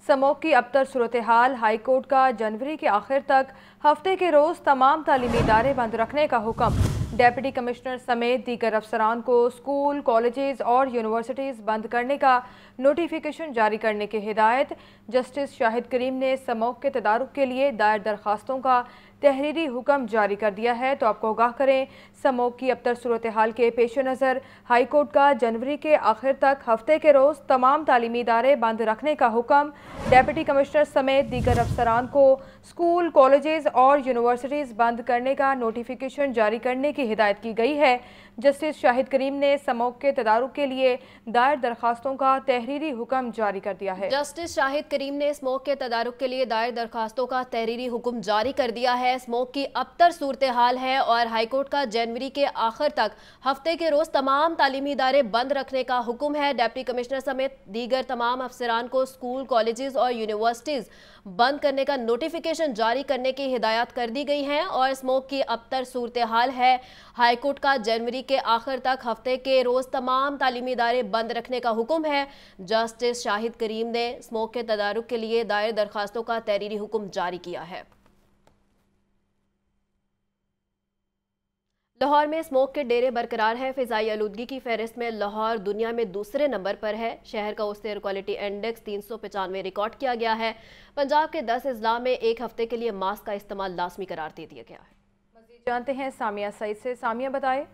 Smoke की अबतर सूरत हाल। High court का जनवरी के आखिर तक हफ्ते के रोज़ तमाम तालीमी इदारे बंद रखने का हुक्म। डेप्यूटी कमिश्नर समेत दीगर अफसरान को स्कूल, कॉलेजेस और यूनिवर्सिटीज़ बंद करने का नोटिफिकेशन जारी करने की हिदायत। जस्टिस शाहिद करीम ने स्मोक के तदारुक के लिए दायर दरखास्तों का तहरीरी हुक्म जारी कर दिया है। तो आपको आगाह करें, स्मोक की अबतर सूरत हाल के पेश नज़र हाई कोर्ट का जनवरी के आखिर तक हफ्ते के रोज़ तमाम तालीमी इदारे बंद रखने का हुक्म। डेप्यूटी कमिश्नर समेत दीगर अफसरान को स्कूल, कॉलेजेस और यूनिवर्सिटीज़ बंद करने का नोटिफिकेशन जारी करने की हिदायत की गई है। जस्टिस शाहिद करीम ने स्मोक के तदारुक के लिए दायर दरखास्तों का तहरीरी हुक्म जारी कर दिया है। जस्टिस शाहिद करीम ने स्मोक के तदारुक के लिए दायर दरखास्तों का तहरीरी हुक्म जारी कर दिया है। स्मोक की अबतर सूरत हाल है और हाईकोर्ट का जनवरी के आखिर तक हफ्ते के रोज तमाम तालीमी इदारे बंद रखने का हुक्म है। डिप्टी कमिश्नर समेत दीगर तमाम अफसरान को स्कूल, कॉलेजेस और यूनिवर्सिटीज बंद करने का नोटिफिकेशन जारी करने की हिदायत कर दी गई हैं। और स्मोक की अबतर सूरत हाल है, हाईकोर्ट का जनवरी के आखिर तक हफ्ते के रोज तमाम तालीमी इदारे बंद रखने का हुक्म है। जस्टिस शाहिद करीम ने स्मोक के तदारुक के लिए दायर दरखास्तों का तहरीरी हुक्म जारी किया है। लाहौर में स्मोक के डेरे बरकरार है। फिजाई आलूदगी की फहरिस्त में लाहौर दुनिया में दूसरे नंबर पर है। शहर का औसत एयर क्वालिटी इंडेक्स 395 रिकॉर्ड किया गया है। पंजाब के 10 अजला में एक हफ्ते के लिए मास्क का इस्तेमाल लाजमी करार दे दिया गया है। मज़ीद जानते हैं सामिया सईद से। सामिया बताएं।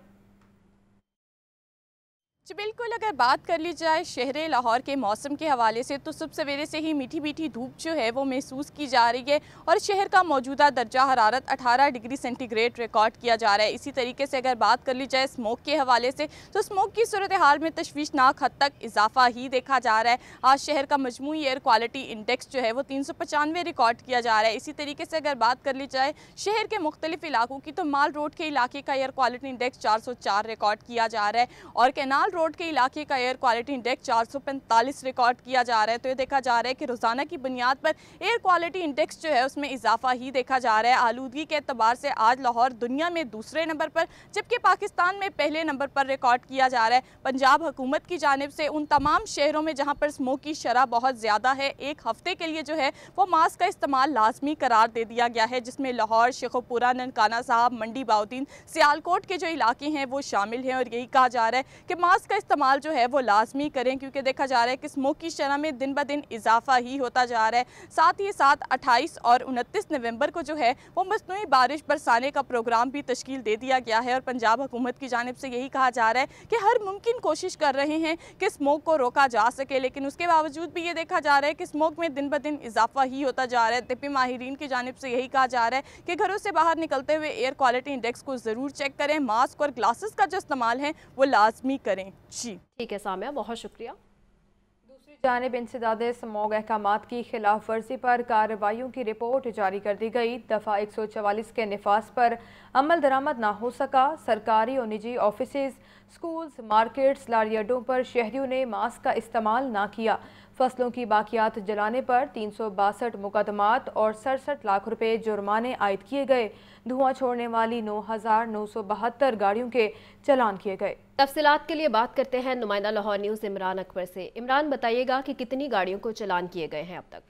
जी बिल्कुल, अगर बात कर ली जाए शहर लाहौर के मौसम के हवाले से तो सुबह सवेरे से ही मीठी मीठी धूप जो है वो महसूस की जा रही है और शहर का मौजूदा दर्जा हरारत 18 डिग्री सेंटीग्रेड रिकॉर्ड किया जा रहा है। इसी तरीके से अगर बात कर ली जाए स्मोक के हवाले से तो स्मोक की सूरत हाल में तशवीशनाक हद तक इजाफा ही देखा जा रहा है। आज शहर का मजमूई एयर क्वालिटी इंडेक्स जो है वो 395 रिकॉर्ड किया जा रहा है। इसी तरीके से अगर बात कर ली जाए शहर के मुख्तलिफ इलाकों की तो माल रोड के इलाके का एयर क्वालिटी इंडेक्स 404 रिकॉर्ड किया जा रहा है और कैनाल रोड के इलाके का एयर क्वालिटी इंडेक्स 445 रिकॉर्ड किया जा रहा है। तो ये देखा जा रहा है कि रोजाना की बुनियाद पर एयर क्वालिटी इंडेक्स जो है उसमें इजाफा ही देखा जा रहा है। आलूदगी के एतबार से आज लाहौर दुनिया में दूसरे नंबर पर जबकि पाकिस्तान में पहले नंबर पर रिकॉर्ड किया जा रहा है। पंजाब हुकूमत की जानिब से उन तमाम शहरों में जहाँ पर स्मोक की शरह बहुत ज़्यादा है एक हफ्ते के लिए जो है वो मास्क का इस्तेमाल लाजमी करार दे दिया गया है, जिसमें लाहौर, शेखोपुरा, ननकाना साहब, मंडी बाउद्दीन, सियालकोट के जो इलाके हैं वो शामिल हैं। और यही कहा जा रहा है कि मास्क का इस्तेमाल जो है वो लाजमी करें क्योंकि देखा जा रहा है कि स्मोक की शरह में दिन ब दिन इजाफा ही होता जा रहा है। साथ ही साथ 28 और 29 नवंबर को जो है वो मसनूई बारिश बरसाने का प्रोग्राम भी तश्कील दे दिया गया है और पंजाब हुकूमत की जानिब से यही कहा जा रहा है कि हर मुमकिन कोशिश कर रहे हैं कि स्मोक को रोका जा सके, लेकिन उसके बावजूद भी ये देखा जा रहा है कि स्मोक में दिन ब दिन इजाफा ही होता जा रहा है। तिब्बी माहिरीन की जानिब से यही कहा जा रहा है कि घरों से बाहर निकलते हुए एयर क्वालिटी इंडेक्स को ज़रूर चेक करें, मास्क और ग्लासेस का जो इस्तेमाल है वो लाजमी करें। जी ठीक है सामिया, बहुत शुक्रिया। दूसरी जानिब इंसदादे स्मोक अहकामात की खिलाफ वर्जी पर कार्रवाइयों की रिपोर्ट जारी कर दी गई। दफ़ा 144 के निफाज पर अमल दरामद ना हो सका। सरकारी और निजी ऑफिसेज, स्कूल्स, मार्केट्स, लारी अड्डों पर शहरियों ने मास्क का इस्तेमाल ना किया। फसलों की बाकियात जलाने पर 362 मुकदमात और 67 लाख रुपए जुर्माने आयद किए गए। धुआं छोड़ने वाली 9,972 गाड़ियों के चालान किए गए। तफसीलात के लिए बात करते हैं नुमाइंदा लाहौर न्यूज़ इमरान अकबर से। इमरान, बताइएगा कि कितनी गाड़ियों को चालान किए गए हैं अब तक?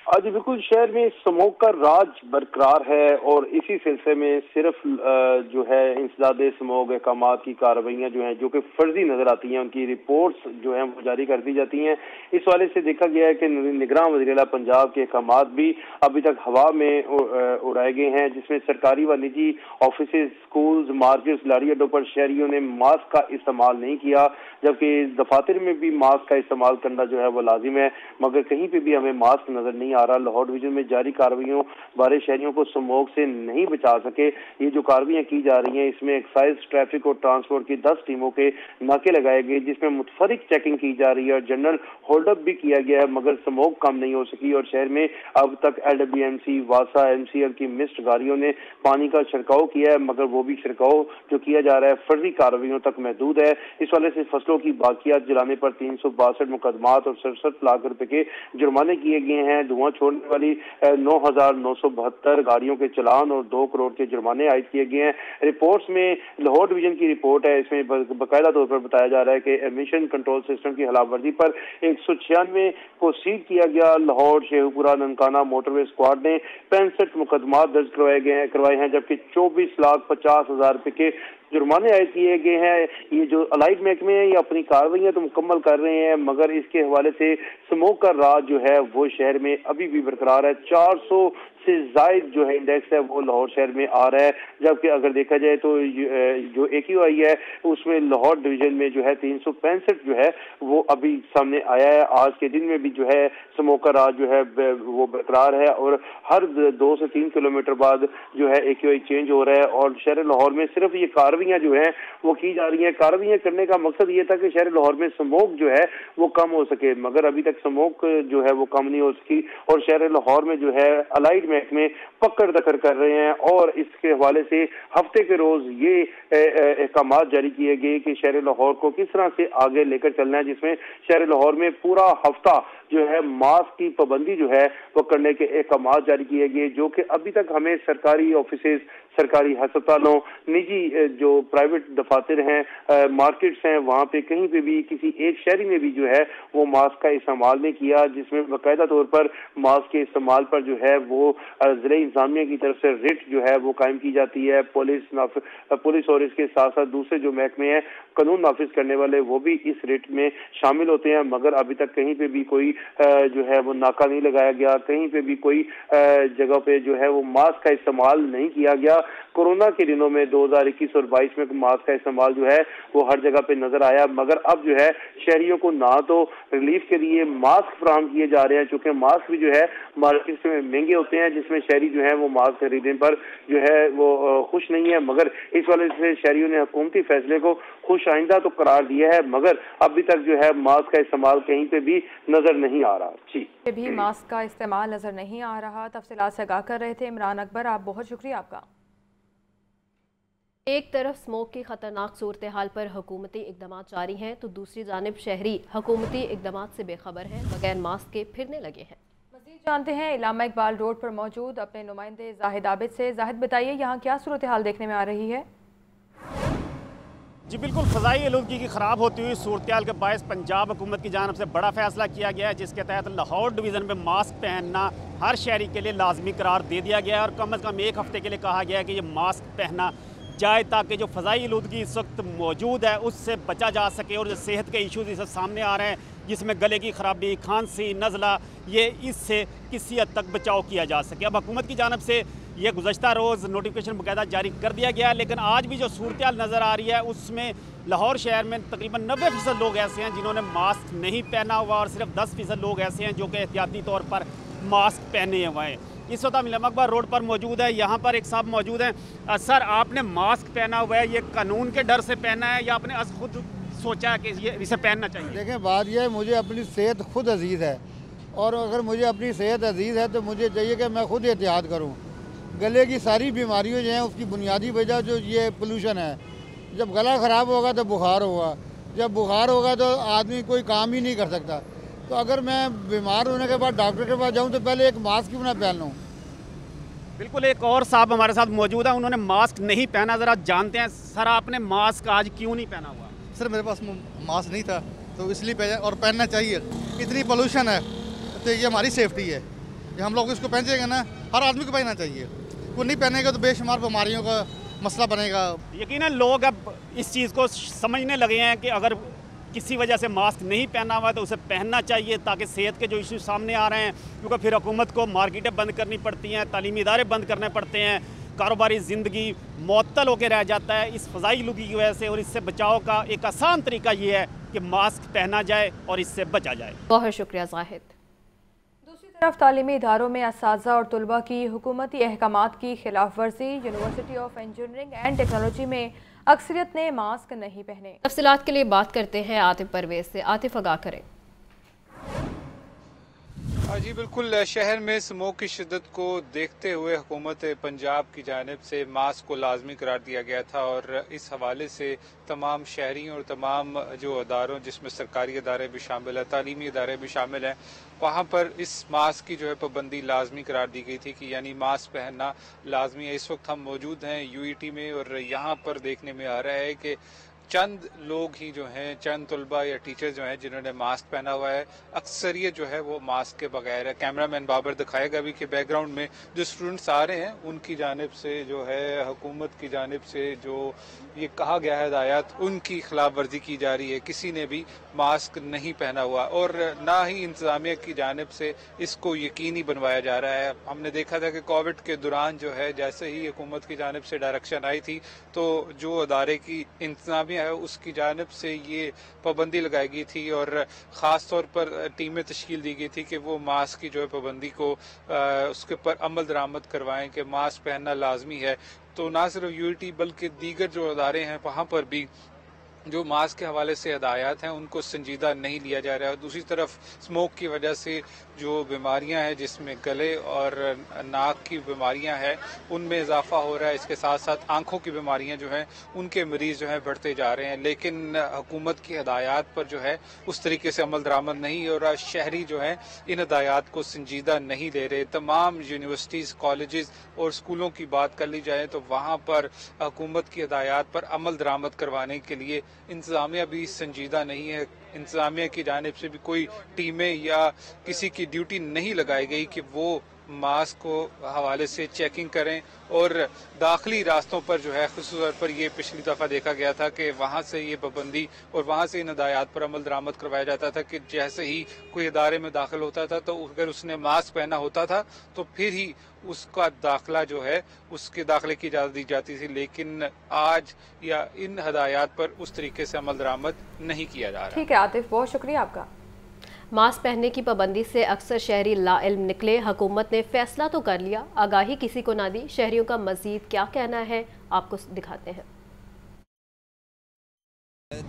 आज बिल्कुल शहर में स्मोक का राज बरकरार है और इसी सिलसिले में सिर्फ जो है इंसदादे स्मोक अहकामात की कार्रवाइयाँ जो हैं जो कि फर्जी नजर आती हैं उनकी रिपोर्ट्स जो हैं वो जारी कर दी जाती हैं। इस वाले से देखा गया है कि निगरान वज़ीर-ए-आला पंजाब के अहकामात भी अभी तक हवा में उड़ाए गए हैं, जिसमें सरकारी व निजी ऑफिस, स्कूल्स, मार्केट्स, लारी अड्डों पर शहरियों ने मास्क का इस्तेमाल नहीं किया, जबकि दफातर में भी मास्क का इस्तेमाल करना जो है वो लाजिम है, मगर कहीं पर भी हमें मास्क नजर नहीं आ रहा। लाहौर डिवीजन में जारी कार्रवाइयों बारे शहरियों को स्मोक से नहीं बचा सके। ये जो कार्रवाइयां की जा रही हैं इसमें एक्साइज, ट्रैफिक और ट्रांसपोर्ट की 10 टीमों के नाके लगाए गए, जिसमें मुतफरिक चेकिंग की जा रही है और जनरल होल्डअप भी किया गया है, मगर स्मोक कम नहीं हो सकी। और शहर में अब तक LWMC, वासा, MCL की मिस्ट गाड़ियों ने पानी का छिड़काव किया है, मगर वो भी छिड़काव जो किया जा रहा है फर्जी कार्रवाइयों तक महदूद है। इस वाले से फसलों की बाकियात जलाने पर 362 मुकदमात और 67 लाख रुपए के जुर्माने किए गए हैं। धुआं धुआं छोड़ने वाली 9,972 गाड़ियों के चालान और 2 करोड़ के जुर्माने आयद किए गए हैं। रिपोर्ट्स में लाहौर डिवीजन की रिपोर्ट है, इसमें बाकायदा तौर पर बताया जा रहा है कि एमिशन कंट्रोल सिस्टम की खिलाफवर्जी पर 196 को सीज किया गया। लाहौर, शेखपुरा, ननकाना मोटरवे स्क्वाड ने 65 मुकदमा दर्ज करवाए हैं, जबकि 24,50,000 रुपए के जुर्माने आयद किए गए हैं। ये जो अलाइड महकमे हैं ये अपनी कार्रवाइयां तो मुकम्मल कर रहे हैं, मगर इसके हवाले से स्मोक का राज जो है वो शहर में अभी भी बरकरार है। 400 से जायद जो है इंडेक्स है वो लाहौर शहर में आ रहा है, जबकि अगर देखा जाए तो जो AQI है उसमें लाहौर डिवीजन में जो है 365 जो है वो अभी सामने आया है। आज के दिन में भी जो है स्मोक का राज जो है वो बरकरार है और हर 2 से 3 किलोमीटर बाद जो है AQI चेंज हो रहा है। और शहर लाहौर में सिर्फ ये कार्रवाइयां जो है वो की जा रही हैं। कार्रवाइयां करने का मकसद ये था कि शहर लाहौर में स्मोक जो है वो कम हो सके, मगर अभी तक स्मोक जो है वो कम नहीं हो सकी और शहर लाहौर में जो है अलाइड में पकड़ दखल कर रहे हैं। और इसके हवाले से हफ्ते के रोज ये अहकाम जारी किए गए कि शहर लाहौर को किस तरह से आगे लेकर चलना है, जिसमें शहर लाहौर में पूरा हफ्ता जो है मास्क की पाबंदी जो है वो करने के अहकाम जारी किए गए, जो कि अभी तक हमें सरकारी ऑफिसेज, सरकारी अस्पतालों, निजी जो प्राइवेट दफातर हैं, मार्केट्स हैं, वहाँ पे कहीं पे भी किसी एक शहरी ने भी जो है वो मास्क का इस्तेमाल नहीं किया, जिसमें बाकायदा तौर पर मास्क के इस्तेमाल पर जो है वो ज़िले इंतजामिया की तरफ से रिट जो है वो कायम की जाती है। पुलिस और इसके साथ साथ दूसरे जो महकमे हैं कानून नाफिज करने वाले वो भी इस रिट में शामिल होते हैं, मगर अभी तक कहीं पे भी कोई जो है वो नाका नहीं लगाया गया, कहीं पे भी कोई जगह पे जो है वो मास्क का इस्तेमाल नहीं किया गया। कोरोना के दिनों में 2021 और 22 में मास्क का इस्तेमाल जो है वो हर जगह पे नजर आया, मगर अब जो है शहरियों को ना तो रिलीफ के लिए मास्क फराहम किए जा रहे हैं, चूंकि मास्क भी जो है मार्केट में महंगे होते हैं, जिसमें शहरी जो है वो मास्क खरीदने पर जो है वो खुश नहीं है। मगर इस वाले से शहरियों ने हुकूमती फैसले को खुश आइंदा तो करार दिया है, मगर अभी तक जो है मास्क का इस्तेमाल कहीं पे भी नजर नहीं आ रहा। जी, भी मास्क का इस्तेमाल नजर नहीं आ रहा। तफसीलात से आगाह कर रहे थे इमरान अकबर, आप बहुत शुक्रिया आपका। एक तरफ स्मोक की खतरनाक सूरत हाल पर हुकूमती इकदाम जारी हैं तो दूसरी जानिब शहरी हुकूमती इकदाम से बेखबर हैं, बगैर मास्क के फिरने लगे हैं। मज़ीद जानते हैं इलामा इकबाल रोड पर मौजूद अपने नुमाइंदे जाहिद आबिद से। जाहिद, बताइए यहाँ क्या सूरत हाल देखने में आ रही है? जी बिल्कुल, फ़ज़ाई आलूदगी की ख़राब होती हुई सूरत हाल के बायस पंजाब हुकूमत की जानिब से बड़ा फैसला किया गया है, जिसके तहत लाहौर डिवीज़न में मास्क पहनना हर शहरी के लिए लाजमी करार दे दिया गया है और कम अज़ कम 1 हफ़्ते के लिए कहा गया है कि ये मास्क पहना जाए ताकि जो फ़ज़ाई आलूदगी इस वक्त मौजूद है उससे बचा जा सके। और जो सेहत के इशूज़ इस सामने आ रहे हैं, जिसमें गले की ख़राबी, खांसी, नज़ला, ये इससे किसी हद तक बचाव किया जा सके। अब हुकूमत की जानिब से ये गुज़श्ता रोज़ नोटिफिकेशन बाकायदा जारी कर दिया गया है, लेकिन आज भी जो सूरत हाल नज़र आ रही है उसमें लाहौर शहर में तकरीबन 90% लोग ऐसे हैं जिन्होंने मास्क नहीं पहना हुआ और सिर्फ 10% लोग ऐसे हैं जो कि एहतियाती तौर पर मास्क पहने हुए हैं। इस वक्त हम इलामा इकबाल रोड पर मौजूद है, यहाँ पर एक साहब मौजूद हैं। सर, आपने मास्क पहना हुआ है, ये कानून के डर से पहना है या आपने खुद सोचा कि ये इसे पहनना चाहिए? देखें, बात यह है, मुझे अपनी सेहत खुद अजीज़ है और अगर मुझे अपनी सेहत अजीज़ है तो मुझे चाहिए कि मैं खुद एहतियात करूँ। गले की सारी बीमारियों जो हैं उसकी बुनियादी वजह जो ये पोल्यूशन है। जब गला ख़राब होगा तो बुखार होगा, जब बुखार होगा तो आदमी कोई काम ही नहीं कर सकता। तो अगर मैं बीमार होने के बाद डॉक्टर के पास जाऊं तो पहले एक मास्क क्यों ना पहन लूं। बिल्कुल, एक और साहब हमारे साथ मौजूद है, उन्होंने मास्क नहीं पहना। ज़रा जानते हैं सर, आपने मास्क आज क्यों नहीं पहना हुआ? सर, मेरे पास मास्क नहीं था तो इसलिए और पहनना चाहिए। इतनी पोल्यूशन है तो ये हमारी सेफ्टी है, ये हम लोग इसको पहनेंगे ना, हर आदमी को पहनना चाहिए। वो नहीं पहनेगा तो बेशुमार बीमारियों का मसला बनेगा। यकीनन लोग अब इस चीज़ को समझने लगे हैं कि अगर किसी वजह से मास्क नहीं पहना हुआ तो उसे पहनना चाहिए ताकि सेहत के जो इशू सामने आ रहे हैं, क्योंकि फिर हुकूमत को मार्केटें बंद करनी पड़ती हैं, तालीमी इदारे बंद करने पड़ते हैं, कारोबारी ज़िंदगी मुअत्तल होकर रह जाता है इस फ़ज़ाई आलूदगी की वजह से। और इससे बचाव का एक आसान तरीका ये है कि मास्क पहना जाए और इससे बचा जाए। बहुत शुक्रिया जाहिद। दूसरी तरफ तालीमी इदारों में असातिज़ा और तलबा की हुकूमती अहकामात की खिलाफ वर्जी। University of engineering and technology में अक्सरियत ने मास्क नहीं पहने। तफसीलात के लिए बात करते हैं आतिफ परवेज से। आतिफ, आगाह करें। जी बिल्कुल, शहर में स्मोक की शिद्दत को देखते हुए हुकूमत पंजाब की जानिब से मास्क को लाजमी करार दिया गया था और इस हवाले से तमाम शहरियों और तमाम जो अदारों जिसमें सरकारी अदारे भी शामिल है, तालीमी अदारे भी शामिल हैं, वहाँ पर इस मास्क की जो है पाबंदी लाजमी करार दी गई थी कि यानी मास्क पहनना लाजमी है। इस वक्त हम मौजूद हैं यूईटी में और यहाँ पर देखने में आ रहा है कि चंद लोग ही जो हैं, चंद तलबा या टीचर जो हैं जिन्होंने मास्क पहना हुआ है, अक्सरियत जो है वो मास्क के बगैर है। कैमरामैन बाबर दिखाएगा भी कि बैकग्राउंड में जो स्टूडेंट्स आ रहे हैं उनकी जानिब से जो है हुकूमत की जानिब से जो ये कहा गया है हिदायत, उनकी खिलाफ वर्जी की जा रही है। किसी ने भी मास्क नहीं पहना हुआ और ना ही इंतजामिया की जानिब से इसको यकीनी बनवाया जा रहा है। हमने देखा था कि कोविड के दौरान जो है जैसे ही हुकूमत की जानिब से डायरेक्शन आई थी तो जो अदारे की इंतजामिया है उसकी जानिब से ये पाबंदी लगाई गई थी और ख़ास तौर पर टीमें तश्कील दी गई थी कि वो मास्क की जो है पाबंदी को उसके ऊपर अमल दरामद करवाएं कि मास्क पहनना लाजमी है। तो ना सिर्फ यूईटी बल्कि दीगर जो अदारे हैं वहाँ पर भी जो मास्क के हवाले से हिदायत हैं उनको संजीदा नहीं लिया जा रहा है। और दूसरी तरफ स्मोक की वजह से जो बीमारियां हैं जिसमें गले और नाक की बीमारियां हैं उनमें इजाफा हो रहा है। इसके साथ साथ आंखों की बीमारियां जो हैं उनके मरीज जो हैं बढ़ते जा रहे हैं, लेकिन हुकूमत की हिदायत पर जो है उस तरीके से अमल दरामद नहीं और शहरी जो हैं इन हिदायत को संजीदा नहीं ले रहे। तमाम यूनिवर्सिटीज़, कॉलेजेस और स्कूलों की बात कर ली जाए तो वहाँ पर हुकूमत की हिदायत पर अमल दरामद करवाने के लिए इंतजामिया भी संजीदा नहीं है। इंतजामिया की जानिब से भी कोई टीमें या किसी की ड्यूटी नहीं लगाई गई कि वो मास्क को हवाले से चेकिंग करें और दाखिली रास्तों पर जो है ख़ुसूस तौर पर ये पिछली दफ़ा देखा गया था कि वहाँ से ये पाबंदी और वहाँ से इन हिदायत पर अमल दरामद करवाया जाता था कि जैसे ही कोई इदारे में दाखिल होता था तो अगर उसने मास्क पहना होता था तो फिर ही उसका दाखिला जो है उसके दाखिले की इजाज़त दी जाती थी, लेकिन आज या इन हिदायत पर उस तरीके से अमल दरामद नहीं किया जा रहा। ठीक है आतिफ, बहुत शुक्रिया आपका। मास्क पहनने की पाबंदी से अक्सर शहरी लाइल्म निकले। हुकूमत ने फैसला तो कर लिया, आगाही किसी को ना दी। शहरियों का मजीद क्या कहना है आपको दिखाते हैं।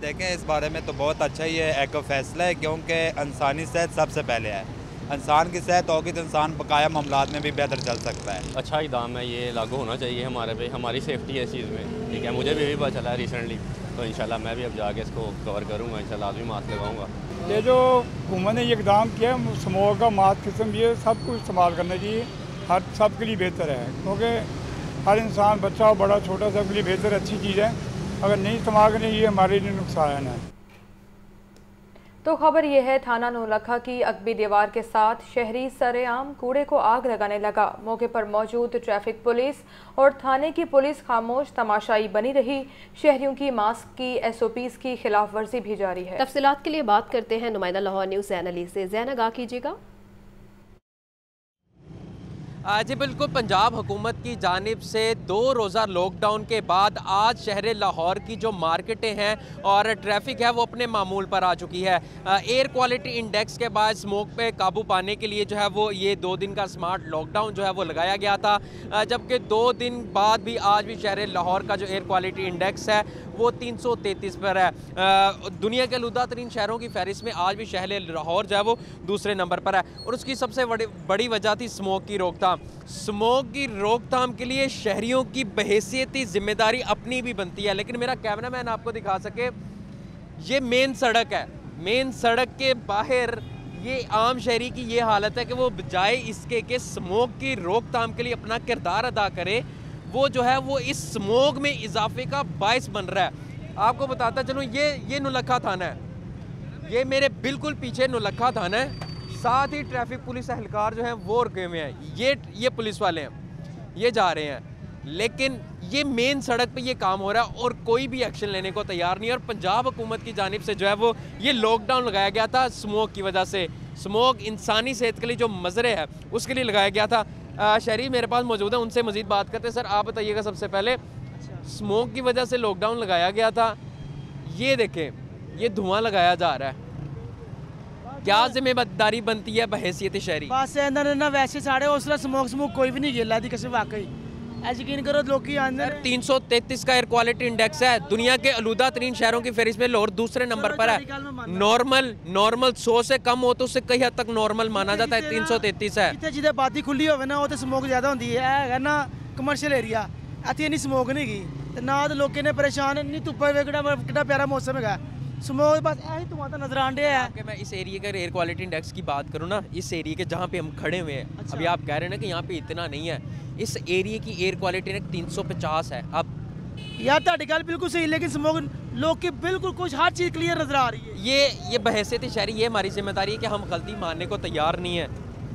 देखें, इस बारे में तो बहुत अच्छा ही है एक फैसला है, क्योंकि इंसानी सेहत सबसे पहले है। इंसान की सेहत होगी तो इंसान बकाया मामलात में भी बेहतर चल सकता है। अच्छा इक़दाम है, ये लागू होना चाहिए हमारे पे, हमारी सेफ्टी है इस चीज़ में। ठीक है, मुझे भी पता चला है रिसेंटली, तो इंशाल्लाह मैं भी अब जाके इसको कवर करूँगा, इंशाल्लाह आदमी मास्क लगाऊंगा। ये जो हुकूमत ने ये इक़दाम किया, स्मोक का मास्क किस्म, ये सब कुछ इस्तेमाल करना चाहिए, हर सब के लिए बेहतर है, क्योंकि हर इंसान, बच्चा हो बड़ा छोटा, सब के लिए बेहतर अच्छी चीज़ है। अगर नहीं इस्तेमाल करें ये हमारे लिए नुकसान है। तो खबर यह है, थाना नौलखा की अकबी दीवार के साथ शहरी सरेआम कूड़े को आग लगाने लगा। मौके पर मौजूद ट्रैफिक पुलिस और थाने की पुलिस खामोश तमाशाई बनी रही। शहरियों की मास्क की SOPs की खिलाफ वर्जी भी जारी है। तफसीलात के लिए बात करते हैं नुमाइंदा लाहौर न्यूज़ जैन अली से। जैन, आगाह कीजिएगा। जी बिल्कुल, पंजाब हुकूमत की जानिब से 2 रोज़ा लॉकडाउन के बाद आज शहर लाहौर की जो मार्केटें हैं और ट्रैफिक है वो अपने मामूल पर आ चुकी है। एयर क्वालिटी इंडेक्स के बाद स्मोक पे काबू पाने के लिए जो है वो ये 2 दिन का स्मार्ट लॉकडाउन जो है वो लगाया गया था, जबकि 2 दिन बाद भी आज भी शहर लाहौर का जो एयर क्वालिटी इंडेक्स है वो 333 पर है। दुनिया के आलूदा तरीन शहरों की फहरिस्त में आज भी शहर लाहौर जो है वो दूसरे नंबर पर है और उसकी सबसे बड़ी वजह थी स्मोक की रोकथाम। स्मोक की रोकथाम के लिए शहरियों की बहैसियती जिम्मेदारी अपनी भी बनती है, लेकिन मेरा कैमरामैन आपको दिखा सके, ये मेन सड़क है, मेन सड़क के बाहर ये आम शहरी की ये हालत है कि वो बजाय इसके कि स्मोक की रोकथाम के लिए अपना किरदार अदा करे, वो जो है वो इस स्मोक में इजाफे का बायस बन रहा है। आपको बताता चलूँ, ये नौलखा थाना है, ये मेरे बिल्कुल पीछे नौलखा थाना है, साथ ही ट्रैफिक पुलिस एहलकार जो हैं वो रुके हुए हैं, ये पुलिस वाले हैं, ये जा रहे हैं, लेकिन ये मेन सड़क पे ये काम हो रहा है और कोई भी एक्शन लेने को तैयार नहीं है। और पंजाब हुकूमत की जानिब से जो है वो ये लॉकडाउन लगाया गया था स्मोक की वजह से। स्मोक इंसानी सेहत के लिए जो मज़रे है उसके लिए लगाया गया था। शहरी मेरे पास मौजूद है, उनसे मज़ीद बात करते हैं। सर, आप बताइएगा, सबसे पहले स्मोक की वजह से लॉकडाउन लगाया गया था, ये देखें ये धुआं लगाया जा रहा है, क्या जिम्मेदारी बनती है बहैसियत शहरी? बस ना वैसे साढ़े उसला स्मोक कोई भी नहीं गिला दी किसी वाकई यकीन करो लोग की आंदन 333 का एयर क्वालिटी इंडेक्स है, दुनिया के आलूदा तरीन शहरों की फहरिस्त में लाहौर दूसरे नंबर पर है। नॉर्मल 100 से कम हो तो उसे कई हद तक नॉर्मल माना जाता है। 333 है। जिथे जिथे बाती खुली हो ना वो स्मोक ज्यादा होती है ना कमर्शियल एरिया, इतनी इन्नी स्मोक नहीं गई ना तो लोगों ने परेशान नहीं। धुप्प कितना प्यारा मौसम है, स्मोक बस ऐसी धुआं तो नजर आने है। मैं इस एरिया के एयर क्वालिटी इंडेक्स की बात करूँ ना, इस एरिया के जहाँ पे हम खड़े हुए हैं, अभी आप कह रहे हैं ना कि यहाँ पे इतना नहीं है, इस एरिया की एयर क्वालिटी इंडेक्स 350 है। अब यार ताड़ी गल बिल्कुल सही, लेकिन स्मोक लोग की बिल्कुल कुछ हर चीज़ क्लियर नजर आ रही है। ये बहैसियत शहरी, ये हमारी जिम्मेदारी है कि हम गलती मानने को तैयार नहीं है।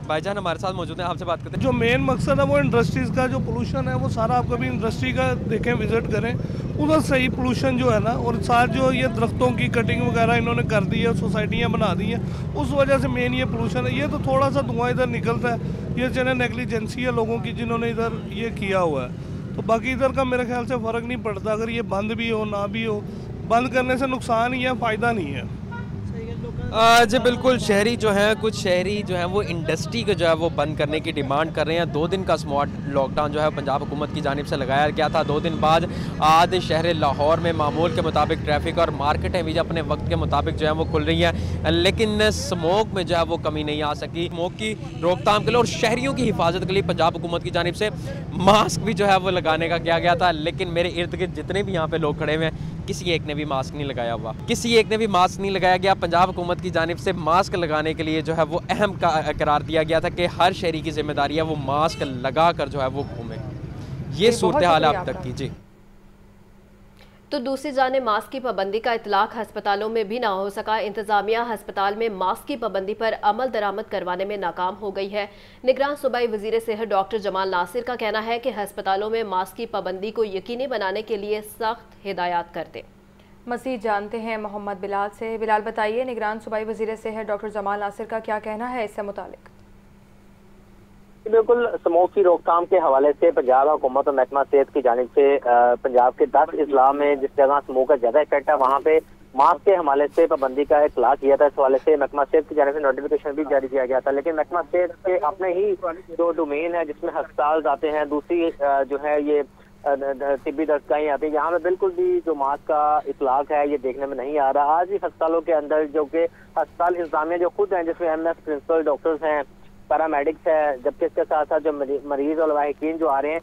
भाईजान हमारे साथ मौजूद हैं, आपसे बात करते हैं। जो मेन मकसद है वो इंडस्ट्रीज़ का जो पोल्यूशन है वो सारा, आप कभी इंडस्ट्री का देखें, विजिट करें, उधर सही पोल्यूशन जो है ना, और साथ जो ये दरख्तों की कटिंग वगैरह इन्होंने कर दी है, सोसाइटियाँ बना दी हैं, उस वजह से मेन ये पोल्यूशन है। ये तो थोड़ा सा धुआं इधर निकलता है, ये चले नेग्लिजेंसी है लोगों की जिन्होंने इधर ये किया हुआ है। तो बाकी इधर का मेरे ख्याल से फ़र्क नहीं पड़ता, अगर ये बंद भी हो ना भी हो, बंद करने से नुकसान ही है, फ़ायदा नहीं है। जी बिल्कुल, शहरी जो है, कुछ शहरी जो है वो इंडस्ट्री को जो है वो बंद करने की डिमांड कर रहे हैं। 2 दिन का स्मार्ट लॉकडाउन जो है पंजाब हुकूमत की जानिब से लगाया गया था। 2 दिन बाद आज शहर लाहौर में मामूल के मुताबिक ट्रैफिक और मार्केटें भी अपने वक्त के मुताबिक जो है वो खुल रही हैं, लेकिन स्मोक में जो है वो कमी नहीं आ सकी। स्मोक की रोकथाम के लिए और शहरियों की हिफाजत के लिए पंजाब हुकूमत की जानिब से मास्क भी जो है वो लगाने का किया गया था, लेकिन मेरे इर्द गिर्द जितने भी यहाँ पे लोग खड़े हुए हैं, किसी एक ने भी मास्क नहीं लगाया हुआ, किसी एक ने भी मास्क नहीं लगाया गया। पंजाब हुकूमत की जानिब से मास्क लगाने के लिए जो है वो अहम करार दिया गया था कि हर शहरी की जिम्मेदारी है वो मास्क लगा कर जो है वो घूमे। ये सूरत हाल है अब तक की। जी तो दूसरी जानिब मास्क की पाबंदी का इतलाक हस्पतालों में भी ना हो सका। इंतजामिया हस्पताल में मास्क की पाबंदी पर अमल दरामद करवाने में नाकाम हो गई है। निगरान सूबाई वजीर सेहत डॉक्टर जमाल नासिर का कहना है कि हस्पतालों में मास्क की पाबंदी को यकीनी बनाने के लिए सख्त हिदायत कर दें। मज़ीद जानते हैं मोहम्मद बिलाल से। बिलाल बताइए, निगरान सूबाई वजीर सेहत डॉक्टर जमाल नासिर का क्या कहना है इससे मुतालिक? बिल्कुल, स्मोक की रोकथाम के हवाले से पंजाब हुकूमत और महकमा सेहत की जानिब से पंजाब के 10 अजला में जिस जगह स्मोक का ज्यादा इफेक्ट है वहाँ पे मास्क के हवाले से पाबंदी का इतलाक किया था। इस हवाले से महकमा सेहत की जानिब से नोटिफिकेशन भी जारी किया गया था, लेकिन महकमा सेहत के अपने ही जो डोमेन है जिसमें अस्पताल आते हैं, दूसरी जो है ये तिब्बी दस्तगाहें आती हैं, यहाँ पे बिल्कुल भी जो मास्क का इतलाक है ये देखने में नहीं आ रहा। आज भी अस्पतालों के अंदर जो कि अस्पताल इंतजामिया जो खुद हैं, जिसमें MS प्रिंसिपल डॉक्टर्स हैं, पैरामेडिक्स है, जबकि इसके साथ साथ जो मरीज और लवाहिकीन जो आ रहे हैं,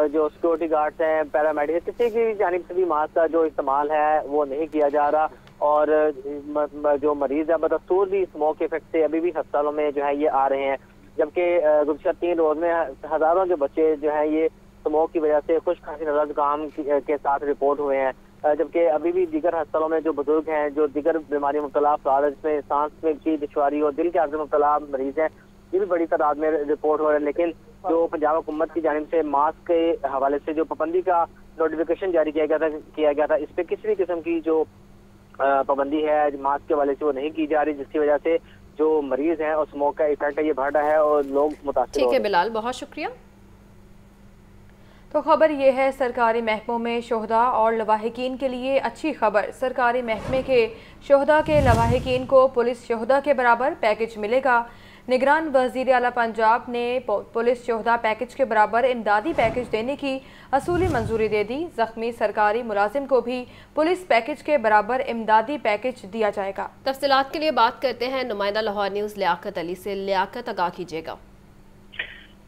जो सिक्योरिटी गार्ड्स हैं, पैरामेडिक्स, किसी की जानिब से भी मास्क का जो इस्तेमाल है वो नहीं किया जा रहा। और जो मरीज है बदस्तूर भी स्मोक इफेक्ट से अभी भी अस्पतालों में जो है ये आ रहे हैं, जबकि गुज़श्ता 3 रोज में हजारों जो बच्चे जो है ये स्मोक की वजह से खुश खांसी नज़र जुकाम के साथ रिपोर्ट हुए हैं। जबकि अभी भी दीगर अस्पतालों में जो बुजुर्ग हैं, जो दीगर बीमारी मुब्तला अफराद है, जिसमें सांस में की दुश्वारी और दिल के अर्ज में मुब्तला मरीज हैं, ये भी बड़ी तादाद में रिपोर्ट हो रहे हैं। लेकिन जो पंजाब हुकूमत की जानिब से मास्क के हवाले से जो पाबंदी का नोटिफिकेशन जारी किया गया था, इस पर किसी भी किस्म की जो पाबंदी है मास्क के हवाले से वो नहीं की जा रही, जिसकी वजह से जो मरीज हैं और स्मोक का इफेक्ट है ये बढ़ रहा है और लोग मुतासिर। ठीक है बिलाल, बहुत शुक्रिया। तो खबर ये है, सरकारी महकमों में शोहदा और लवाहिकीन के लिए अच्छी खबर। सरकारी महकमे के शोहदा के लवाहिकीन को पुलिस शोहदा के बराबर पैकेज मिलेगा। निगरान वज़ीर आला पंजाब ने पुलिस शोहदा पैकेज के बराबर इमदादी पैकेज देने की असूली मंजूरी दे दी। ज़ख्मी सरकारी मुलाजिम को भी पुलिस पैकेज के बराबर इमदादी पैकेज दिया जाएगा। तफसीलात के लिए बात करते हैं नुमाइंदा लाहौर न्यूज़ लियाकत अली से। लियाकत, आगाह कीजिएगा।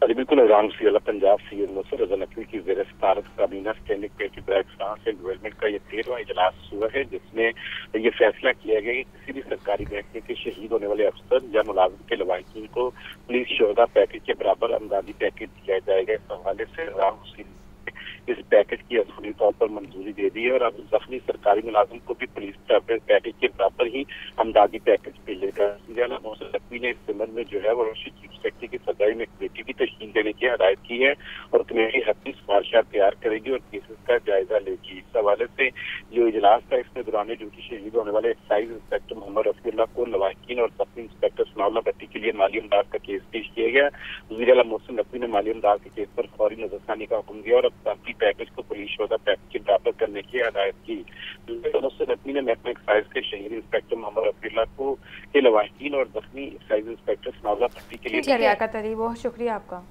बिल्कुल, पंजाब सैयद नसर रज़ा नकवी की ज़ेर सदारत काबीना standing committee for excellence and development का ये 13वां इजलास हुआ है, जिसमें ये फैसला किया गया कि किसी भी सरकारी महकमे के शहीद होने वाले अफसर या मुलाजिम के लवाहिकीन को पुलिस शोहदा पैकेज के बराबर अमदादी पैकेज दिया जाएगा। इस हवाले से इस पैकेज की असूली तौर पर मंजूरी दे दी है और अब जख्मी सरकारी मुलाजिम को भी पुलिस पैकेज के बराबर ही अमदादी पैकेज मिलेगा। नकवी ने इस संबंध में जो है वो चीफ सेक्रेटरी की सदाई में कमेटी की तश्कील देने की हदायत की है और कमेटी अपनी सिफारिशात तैयार करेगी और केसेस का जायजा लेगी। इस हवाले से जो इजलास था, इसमें दौरान ड्यूटी शहीद होने वाले एक्साइज इंस्पेक्टर मोहम्मद रफीउल्लाह को लवाहिकीन और जख्मी इंस्पेक्टर सनाउल्लाह भट्टी के लिए माली इमदाद का केस पेश किया गया। वज़ीर आला मोहसिन नकवी ने माली इमदाद के केस पर फौरी नजरसानी का हुक्म दिया और अब पैकेज को पुलिस शोहदा पैकेज के बराबर करने की हदायत की। मोहसिन नकवी ने महकमा एक्साइज के शहीद इंस्पेक्टर मोहम्मद रफीउल्लाह को के लवाहिकीन और जख्मी एक्साइज इंस्पेक्टर सनाउल्लाह भट्टी के लिए बहुत शुक्रिया आपका।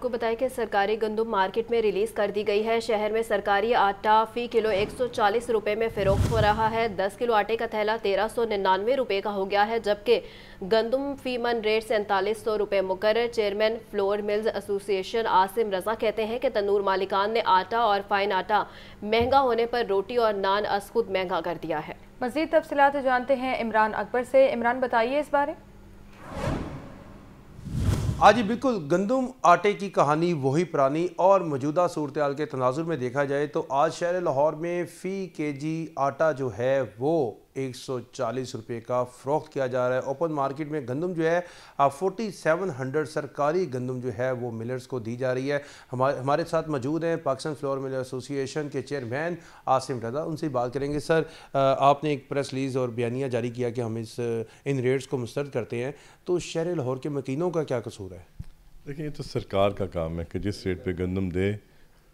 आपको बताएं कि सरकारी गंदम मार्केट में रिलीज कर दी गई है। शहर में सरकारी आटा फी किलो 140 रुपए में फरोख्त हो रहा है। 10 किलो आटे का थैला 1399 रुपए का हो गया है, जबकि गंदम फी मन रेट 4700 रुपए मुकर्रर। Chairman flour mills association Asim Raza कहते हैं कि तंदूर मालिकान ने आटा और फाइन आटा महंगा होने पर रोटी और नान अस खुद महंगा कर दिया है। मज़ीद तफसीलात जानते हैं इमरान अकबर से। इमरान, बताइए इस बारे। आज बिल्कुल गंदम आटे की कहानी वही पुरानी और मौजूदा सूरत हाल के तनाजुर में देखा जाए तो आज शहर लाहौर में फ़ी केजी आटा जो है वो 140 रुपये का फ़रोख्त किया जा रहा है। ओपन मार्केट में गंदम जो है 4700 सरकारी गंदम जो है वो मिलर्स को दी जा रही है। हमारे साथ मौजूद हैं पाकिस्तान फ्लोर मिलर एसोसिएशन के चेयरमैन आसिम रजा, उनसे बात करेंगे। सर, आपने एक प्रेस रिलीज़ और बयानिया जारी किया कि हम इन रेट्स को मुस्तरद करते हैं, तो शहर लाहौर के मकीनों का क्या कसूर है? देखिए, ये तो सरकार का काम है कि जिस रेट पे गंदम दे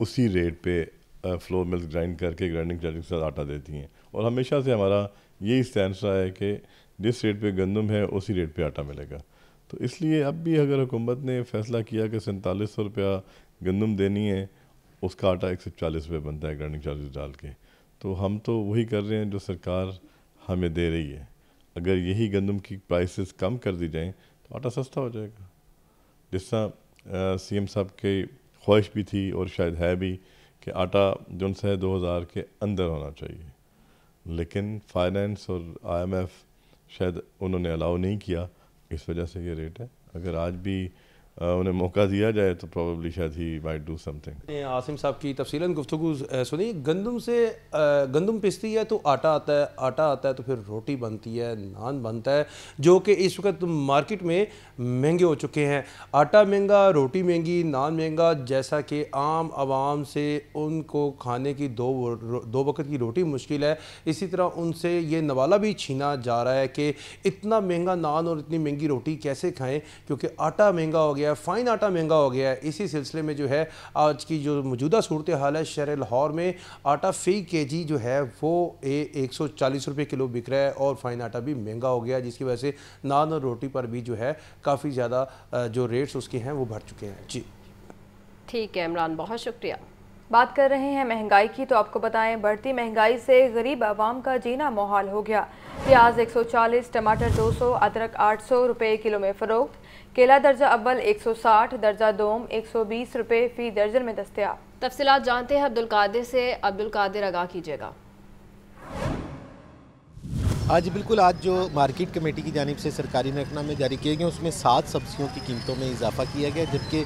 उसी रेट पे फ्लोर मिल्स ग्राइंड करके ग्राइंडिंग चार्जेस के साथ आटा देती हैं, और हमेशा से हमारा यही स्टैंड रहा है कि जिस रेट पे गंदम है उसी रेट पे आटा मिलेगा। तो इसलिए अब भी अगर हुकूमत ने फैसला किया कि 4700 रुपया गंदम देनी है, उसका आटा 140 रुपये बनता है ग्राइंडिंग चार्जेस डाल के, तो हम तो वही कर रहे हैं जो सरकार हमें दे रही है। अगर यही गंदम की प्राइसेस कम कर दी जाएँ तो आटा सस्ता हो जाएगा। जिस तरह CM साहब की ख्वाहिश भी थी और शायद है भी कि आटा जो है 2000 के अंदर होना चाहिए, लेकिन फाइनेंस और IMF शायद उन्होंने अलाउ नहीं किया, इस वजह से ये रेट है। अगर आज भी उन्हें मौका दिया जाए तो प्रॉब्ली शायद he might do something. Asim साहब की तफसीलन गुफ्तगू सुनी। गंदम से गंदम पिसती है तो आटा आता है, आटा आता है तो फिर रोटी बनती है, नान बनता है, जो कि इस वक्त मार्केट में महंगे हो चुके हैं। आटा महंगा, रोटी महंगी, नान महंगा, जैसा कि आम आवाम से उनको खाने की दो वक्त की रोटी मुश्किल है, इसी तरह उनसे ये नवाला भी छीना जा रहा है कि इतना महंगा नान और इतनी महंगी रोटी कैसे खाएँ, क्योंकि आटा महंगा हो गया, फ़ाइन आटा महंगा हो गया है। इसी सिलसिले में जो है आज की जो मौजूदा सूरत हाल है शहर लाहौर में, आटा फ़ी केजी जो है वो 140 रुपये किलो बिक रहा है और फ़ाइन आटा भी महंगा हो गया है, जिसकी वजह से नान और रोटी पर भी जो है काफ़ी ज़्यादा जो रेट्स उसके हैं वो बढ़ चुके हैं। जी ठीक है इमरान, बहुत शुक्रिया। बात कर रहे हैं महंगाई की, तो आपको बताएं बढ़ती महंगाई से गरीब आवाम का जीना मुहाल हो गया। प्याज 140, टमाटर 200, अदरक 800 रुपये किलो में फ़रोख्त। केला दर्जा अव्वल 160, दर्जा दोम 120 रुपये फ़ी दर्जन में दस्तयाब। तफसीलात जानते हैं अब्दुल कादिर से। अब्दुल कादिर, आगाह कीजिएगा। आज बिल्कुल, आज जो मार्केट कमेटी की जानिब से सरकारी नरखनामे जारी किए गए उसमें 7 सब्जियों की कीमतों में इजाफा किया गया, जबकि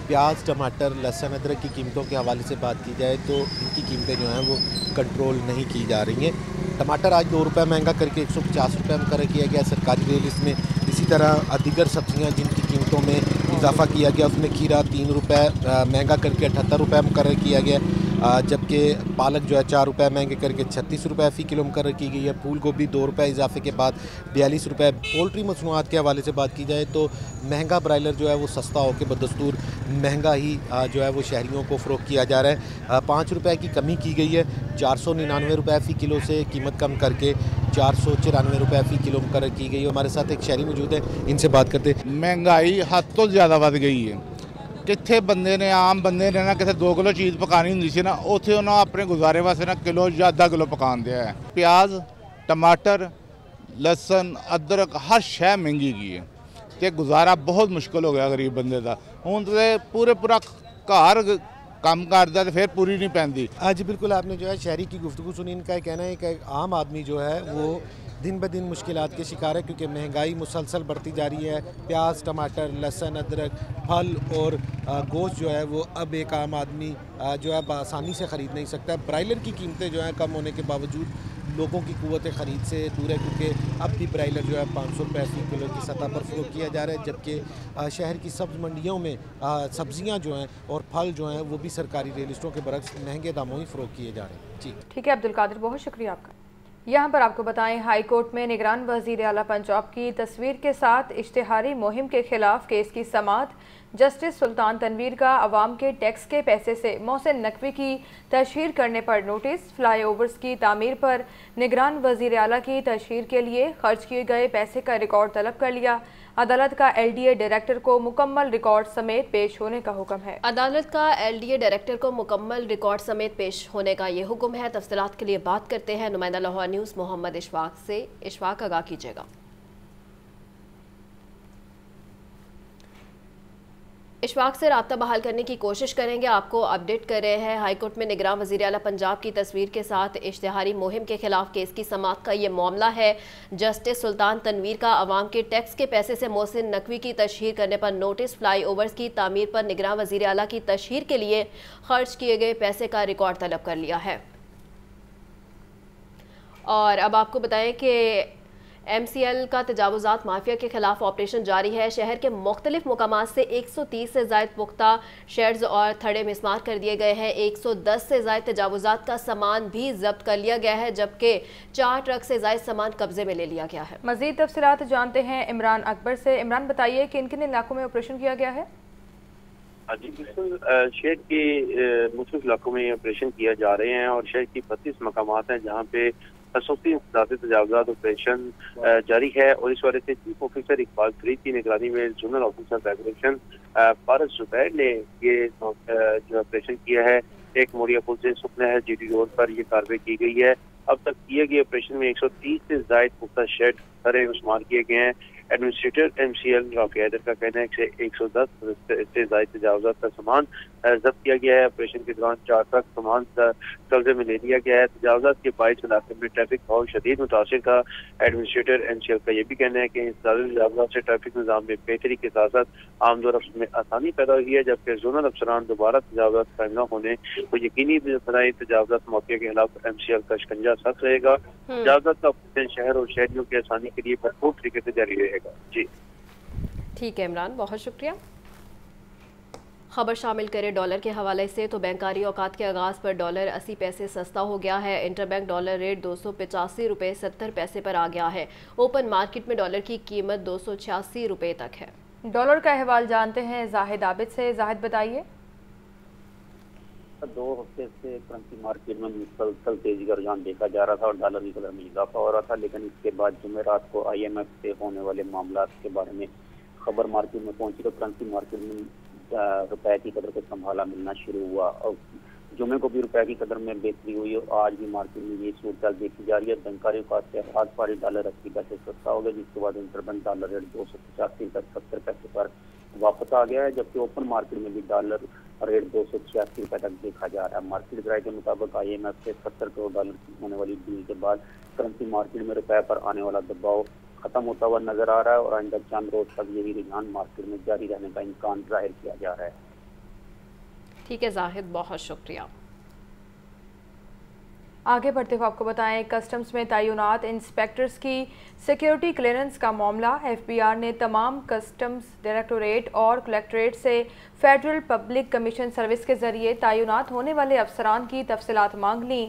प्याज, टमाटर, लहसुन, अदरक की कीमतों के हवाले से बात की जाए तो इनकी कीमतें जो हैं वो कंट्रोल नहीं की जा रही हैं। टमाटर आज 2 रुपये महंगा करके 150 रुपये मुकर्रर किया गया सरकारी रेट लिस्ट में। इसी तरह दीगर सब्जियां जिनकी कीमतों में इजाफा किया गया उसमें खीरा 3 रुपये महंगा करके 78 रुपये मुकर्रर किया गया, जबकि पालक जो है 4 रुपये महंगे करके 36 रुपये फ़ी किलो मुकर्रर की गई है। फूल गोभी 2 रुपये इजाफे के बाद 42 रुपये। पोल्ट्री मसनूआत के हवाले से बात की जाए तो महंगा ब्रायलर जो है वो सस्ता होकर बदस्तूर महंगा ही जो है वो शहरियों को फ़रोख्त किया जा रहा है। 5 रुपये की कमी की गई है, 499 रुपये फ़ी किलो से कीमत कम करके 494 रुपये फ़ी किलो मुकर्रर की गई है। हमारे साथ एक शहरी मौजूद है, इनसे बात करते। महंगाई हद तो ज़्यादा बढ़ गई है। कितने बंदे ने आम बंदे ने ना कितने 2 किलो चीज़ पकानी होंगी सी ना, उत्थे उन्होंने अपने गुजारे वास्ते ना किलो या आधा किलो पकान दिया है। प्याज, टमाटर, लहसुन, अदरक हर शय महंगी की है, तो गुजारा बहुत मुश्किल हो गया गरीब बंदे का। हूँ तो पूरा घर काम करता तो फिर पूरी नहीं पैंदी। आज बिल्कुल आपने जो है शहरी की गुफ्तगू सुनी। इनका कहना है कि आम आदमी जो है वो दिन ब दिन मुश्किलात के शिकार है, क्योंकि महंगाई मुसलसल बढ़ती जा रही है। प्याज, टमाटर, लहसुन, अदरक, फल और गोश्त जो है वो अब एक आम आदमी जो है आसानी से ख़रीद नहीं सकता। ब्रायलर की कीमतें जो हैं कम होने के बावजूद लोगों की कुव्वत ख़रीद से दूर है, क्योंकि अब भी ब्रायलर जो है 500 रुपये फ़ी किलो की सतह पर फ़रोख्त किया जा रहा है, जबकि शहर की सब्ज़ मंडियों में सब्ज़ियाँ जो हैं और फल जो हैं वो भी सरकारी रियलिस्टों के बरक्स महंगे दामों ही फ़रोख्त किए जा रहे हैं। जी ठीक है अब्दुल कादिर, बहुत शुक्रिया आपका। यहाँ पर आपको बताएं हाई कोर्ट में निगरान वज़ीर आला पंजाब की तस्वीर के साथ इश्तिहारी मुहिम के खिलाफ केस की समाअत। जस्टिस सुल्तान तनवीर का अवाम के टैक्स के पैसे से मोहसिन नकवी की तशहीर करने पर नोटिस। फ्लाईओवर्स की तामीर पर निगरान वज़ीर आला की तशहीर के लिए खर्च किए गए पैसे का रिकॉर्ड तलब कर लिया। अदालत का LDA डायरेक्टर को मुकम्मल रिकॉर्ड समेत पेश होने का हुक्म है। अदालत का LDA डायरेक्टर को मुकम्मल रिकॉर्ड समेत पेश होने का ये हुक्म है। तफसीलात के लिए बात करते हैं नुमाइंदा लाहौर न्यूज़ मोहम्मद इशफाक से। इशफाक, आगाह कीजिएगा। इशफाक से रब्ता बहाल करने की कोशिश करेंगे, आपको अपडेट कर रहे हैं। हाईकोर्ट में निगरान वज़ीर आला पंजाब की तस्वीर के साथ इश्तिहारी मुहिम के खिलाफ केस की समाअत का ये मामला है। जस्टिस सुल्तान तनवीर का अवाम के टैक्स के पैसे से मोहसिन नकवी की तशहीर करने पर नोटिस, फ्लाई ओवर्स की तामीर पर निगरान वज़ीर आला की तशहीर के लिए खर्च किए गए पैसे का रिकॉर्ड तलब कर लिया है। और अब आपको बताएं कि MCL का तजावुज़ात माफिया के खिलाफ ऑपरेशन जारी है। शहर के मुख्तलिफ मुकामात से 130 से ज़ायद पुख्ता शेड्स और थड़े मिसमार कर दिए गए हैं। 110 से ज़ायद तजावुज़ात का सामान भी जब्त कर लिया गया है, जबकि 4 ट्रक से ज़ायद सामान कब्जे में ले लिया गया है। मज़ीद तफसीलात जानते हैं इमरान अकबर से। इमरान, बताइए कि किन इलाकों में ऑपरेशन किया गया है? जी बिल्कुल, शहर के मुख्तलिफ इलाकों में ऑपरेशन किया जा रहे हैं और शहर की 32 मकामात हैं जहाँ पे खसूसी तजावुज़ात ऑपरेशन जारी है। और इस वजह से चीफ ऑफिसर इकबाल फरीद की निगरानी में जोनल ऑफिसर रेगुलेशन पारस जुबैर ने ये जो ऑपरेशन किया है। एक मोरिया पुल से सुखना है GD रोड पर यह कार्रवाई की गई है। अब तक किए गए ऑपरेशन में 130 से ज़ायद पुख्ता शेड खरे शुमार किए गए हैं। एडमिनिस्ट्रेटर MCL रॉकी हैदर का कहना है कि 110 से ज़ायद तजावुज़ात का सामान जब्त किया गया है। ऑपरेशन के दौरान 4 ट्रक सामान कब्जे में ले लिया गया है। तजावुज़ात के बाइस इलाके में ट्रैफिक बहुत शदीद मुतासिर था। एडमिनिस्ट्रेटर MCL का यह भी कहना है कि तजावुज़ात से ट्रैफिक निज़ाम में बेहतरी के साथ साथ आमद और रफ्त में आसानी पैदा हुई है, जबकि जोनल अफसरान दोबारा तजावुज़ात कायम न होने को यकीनी बनाए। तजावुज़ात माफिया के खिलाफ MCL का शिकंजा सख्त रहेगा। तजावुज़ात का ऑपरेशन शहर और शहरियों की आसानी के लिए भरपूर तरीके से जारी रहेगा। जी ठीक है इमरान, बहुत शुक्रिया। खबर शामिल करें डॉलर के हवाले से तो बैंकारी औकात के आगाज़ पर डॉलर 80 पैसे सस्ता हो गया है। इंटरबैंक डॉलर रेट 285 रुपये 70 पैसे पर आ गया है। ओपन मार्केट में डॉलर की कीमत 286 रुपये तक है। डॉलर का अहवाल जानते हैं जाहिद आबिद से। जाहिद, बताइए। 2 हफ्ते से करेंसी मार्केट में मुसलसल तेजी का रुझान देखा जा रहा था और डॉलर की कदर में इजाफा हो रहा था, लेकिन इसके बाद जुमेरात को IMF से होने वाले मामला के बारे में खबर मार्केट में पहुंची तो करेंसी मार्केट में रुपए की कदर को संभाला मिलना शुरू हुआ और जुमे को भी रुपए की कदर में बेहतरी हुई और आज भी मार्केट में ये सूरत देखी जा रही है। बैंकारी औकात के आज पारी डॉलर 80 पैसे सस्ता हो गया, जिसके बाद इंटरबैंक डॉलर रेट 285 तक 70 पैसे पर वापस आ गया है, जबकि ओपन मार्केट में भी डॉलर रेट 286 रुपए तक देखा जा रहा है। मार्केट राय के मुताबिक IMF से 70 करोड़ डॉलर की होने वाली डील के बाद करेंसी मार्केट में रुपए पर आने वाला दबाव खत्म होता हुआ नजर आ रहा है और आइंदा चंद रोज तक यही रुझान मार्केट में जारी रहने का इम्कान जाहिर किया जा रहा है। ठीक है जाहिद, बहुत शुक्रिया। आगे बढ़ते हुए आपको बताएं, कस्टम्स में तैनात इंस्पेक्टर्स की सिक्योरिटी क्लियरेंस का मामला। FBR ने तमाम कस्टम्स डायरेक्टोरेट और कलेक्ट्रेट से फेडरल पब्लिक कमीशन सर्विस के जरिए तैनात होने वाले अफसरान की तफसीलात मांग ली।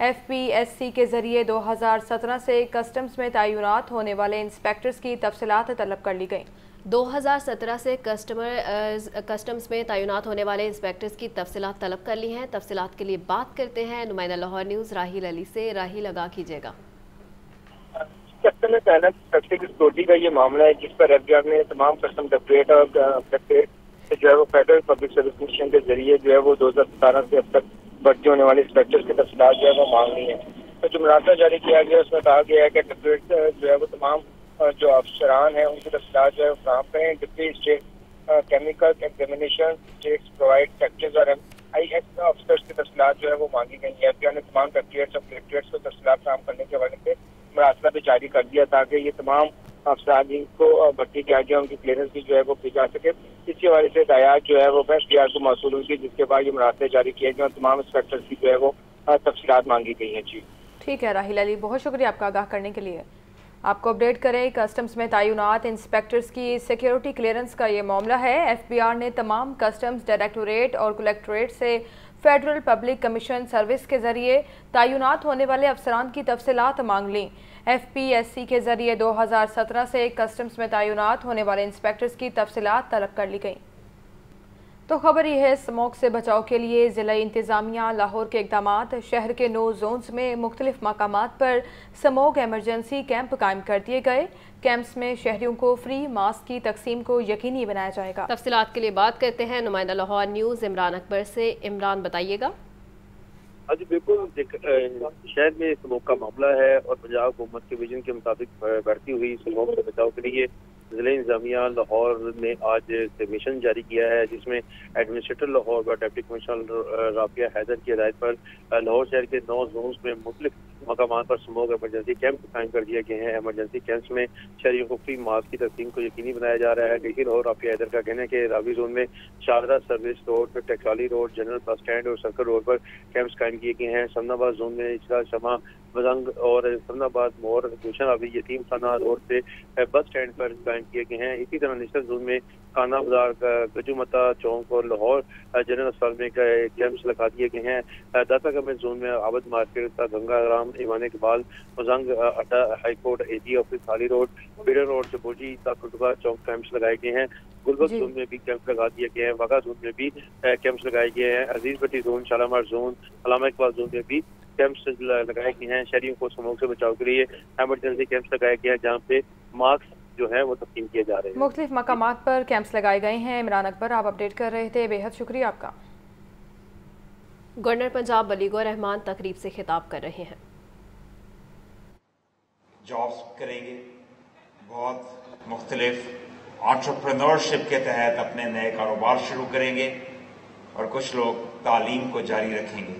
FPSC के जरिए 2017 से कस्टम्स में तैनात होने वाले इंस्पेक्टर्स की तफसीलात तलब कर ली गई। 2017 से कस्टम्स में तैनात होने वाले इंस्पेक्टर्स की तफसीलात तलब कर ली हैं। तफसीलात के लिए बात करते हैं नुमाइंदा लाहौर न्यूज़ राहिल अली से। राहिल, लगा कीजिएगा। कस्टम में तैनात इंस्पेक्टर की सिक्योरिटी का ये मामला है, जिस पर FBR ने तमाम कस्टम डायरेक्टरेट और कलेक्ट्रेट से जो है वो फेडरल पब्लिक सर्विस कमीशन के जरिए जो है वो 2017 से अब तक भर्ती होने वाले इंस्पेक्टर्स की तफसीलात जो है वो मांग ली है। तो जो मुनासा जारी किया गया उसमें कहा गया है कि डायरेक्टरेट जो है वो तमाम जो अफसरान हैं उनकी तफसीलात जो है फ्राहम करें। Deputy state chemical examination states provide factors और IS ऑफिसर्स की तफसीलात जो है वो मांगी गई है। FBR ने तमाम डायरेक्टरेट्स और कलेक्ट्रेट्स को तफसीलात फ्राहम करने के हवाले से मुरासला भी जारी कर दिया ताकि ये तमाम अफसरान जिनको भर्ती किया गया उनकी क्लियरेंस भी जो है वो की जा सके। इसी हवाले से हदायत जो है वो FBR को मौसूल हुई, जिसके बाद ये मुरासले जारी किए गए और तमाम इंस्पेक्टर्स की जो है वो तफसीलात मांगी गई हैं। जी ठीक है राहिल अली, बहुत शुक्रिया आपका आगाह करने के लिए। आपको अपडेट करें, कस्टम्स में तैनात इंस्पेक्टर्स की सिक्योरिटी क्लियरेंस का ये मामला है। FBR ने तमाम कस्टम्स डायरेक्टोरेट और कलेक्ट्रेट से फेडरल पब्लिक कमीशन सर्विस के जरिए तैनात होने वाले अफसरान की तफसीलात मांग ली। FPSC के जरिए 2017 से कस्टम्स में तैनात होने वाले इंस्पेक्टर्स की तफसीलात तलब कर ली गई। तो खबर यह है, स्मोक से बचाव के लिए ज़िला इंतज़ामिया लाहौर के इक़दामात। शहर के 9 जोन्स में मुख्तलिफ मकामात पर स्मोक एमरजेंसी कैंप कायम कर दिए गए। कैंप्स में शहरियों को फ्री मास्क की तकसीम को यकीनी बनाया जाएगा। तफसीलात के लिए बात करते हैं नुमाइंदा लाहौर न्यूज़ इमरान अकबर से। इमरान, बताइएगा। जी बिल्कुल, शहर में स्मोक का मामला है और पंजाब हुकूमत के विजन के मुताबिक बढ़ती हुई स्मोक से बचाव के लिए ज़िला इंतज़ामिया लाहौर ने आज से मिशन जारी किया है, जिसमें एडमिनिस्ट्रेटर लाहौर व डिप्टी कमिश्नर राबिया हैदर की हिदायत पर लाहौर शहर के 9 जोन्स में मुख्तलिफ मकामात पर स्मोक एमरजेंसी कैंप कायम कर दिए गए हैं। एमरजेंसी कैंप्स में शहरियों को फ्री मास्क की तकसीम को यकीनी बनाया जा रहा है। डीसी लाहौर राबिया हैदर का कहना है कि रावी जोन में Sharda service road, Teksali road, general bus stand और सर्कल रोड पर कैंप्स कायम किए गए हैं। समनाबाद जोन में इजला शमा बजंग और समनाबाद मोर गुलशन अभी यतीम खाना रोड से बस स्टैंड पर कायम किए गए हैं। इसी तरह निशल जोन में खाना बाजार, गजूमता चौक और लाहौर जनरल अस्पताल में कैंप्स लगा दिए गए हैं। दाता गवर्नमेंट जोन में आबद मार्केट, गंगा राम, ईमान इकबाल, मजंग अड्डा, हाईकोर्ट, एजी ऑफिस, हाली रोड, बीडर रोड, चबोजी, ताकुटबा चौक कैंप्स लगाए गए हैं। गुलबर्ग जोन में भी कैंप लगा दिए गए हैं। वाघा जोन में भी कैंप्स लगाए गए हैं। अजीज भट्टी zone, Shalimar zone, Allama Iqbal zone में भी कैंप्स लगाए गए हैं। शहरियों को स्मोक से बचाव के लिए एमरजेंसी कैंप्स लगाए गए हैं, जहाँ पे मास्क जो है वो तकसीम किए जा रहे हैं। मुख्तलिफ मकामात पर कैंप्स लगाए गए हैं। इमरान अकबर, आप अपडेट कर रहे थे, बेहद शुक्रिया आपका। गवर्नर पंजाब वलीगौर रहमान तकरीब से खिताब कर रहे हैं। जॉब्स करेंगे, बहुत मुख्तलिफ एंटरप्रेन्योरशिप के तहत अपने नए कारोबार शुरू करेंगे और कुछ लोग तालीम को जारी रखेंगे।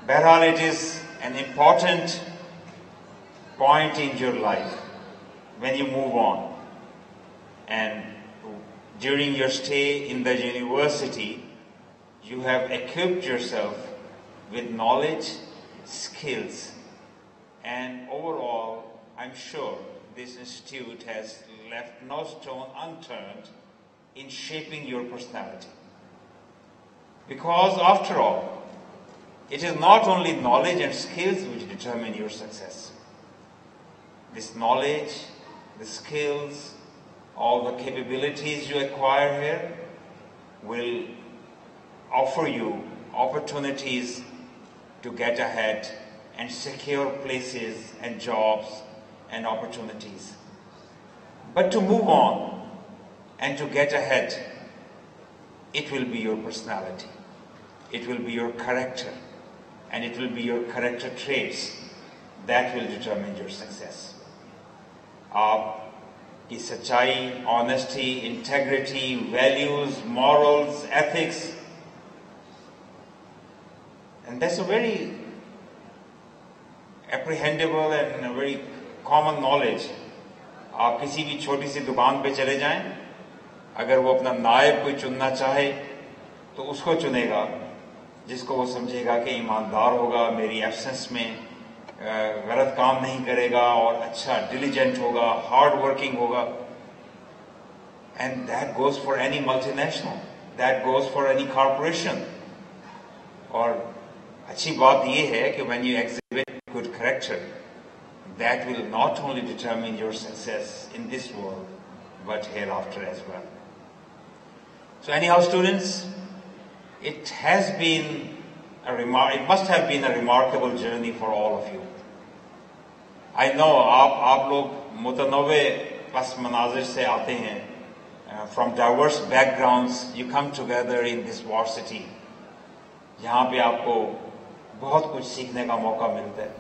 बहरहाल it is an important point in your life when you move on, and during your stay in the university you have equipped yourself with knowledge, skills, and overall I'm sure this institute has left no stone unturned in shaping your personality, because after all it is not only knowledge and skills which determine your success. This knowledge, the skills, all the capabilities you acquire here will offer you opportunities to get ahead and secure places and jobs and opportunities. But to move on and to get ahead, it will be your personality, it will be your character, and it will be your character traits that will determine your success. आपकी सच्चाई, honesty, integrity, values, morals, ethics, and that's a very apprehendable and very common knowledge. आप किसी भी छोटी सी दुकान पे चले जाएं, अगर वो अपना नायब कोई चुनना चाहे तो उसको चुनेगा जिसको वो समझेगा कि ईमानदार होगा, मेरी एब्सेंस में गलत काम नहीं करेगा और अच्छा डिलीजेंट होगा, हार्ड वर्किंग होगा। And that goes for any multinational, that goes for any corporation. और अच्छी बात यह है कि when you exhibit good character, that will not only determine your success in this world but hereafter as well. So anyhow, students, it must have been a remarkable journey for all of you. I know आप लोग मुतनव्वे पस मनाजिर से आते हैं, from diverse backgrounds you come together in this varsity, जहाँ पे आपको बहुत कुछ सीखने का मौका मिलता है।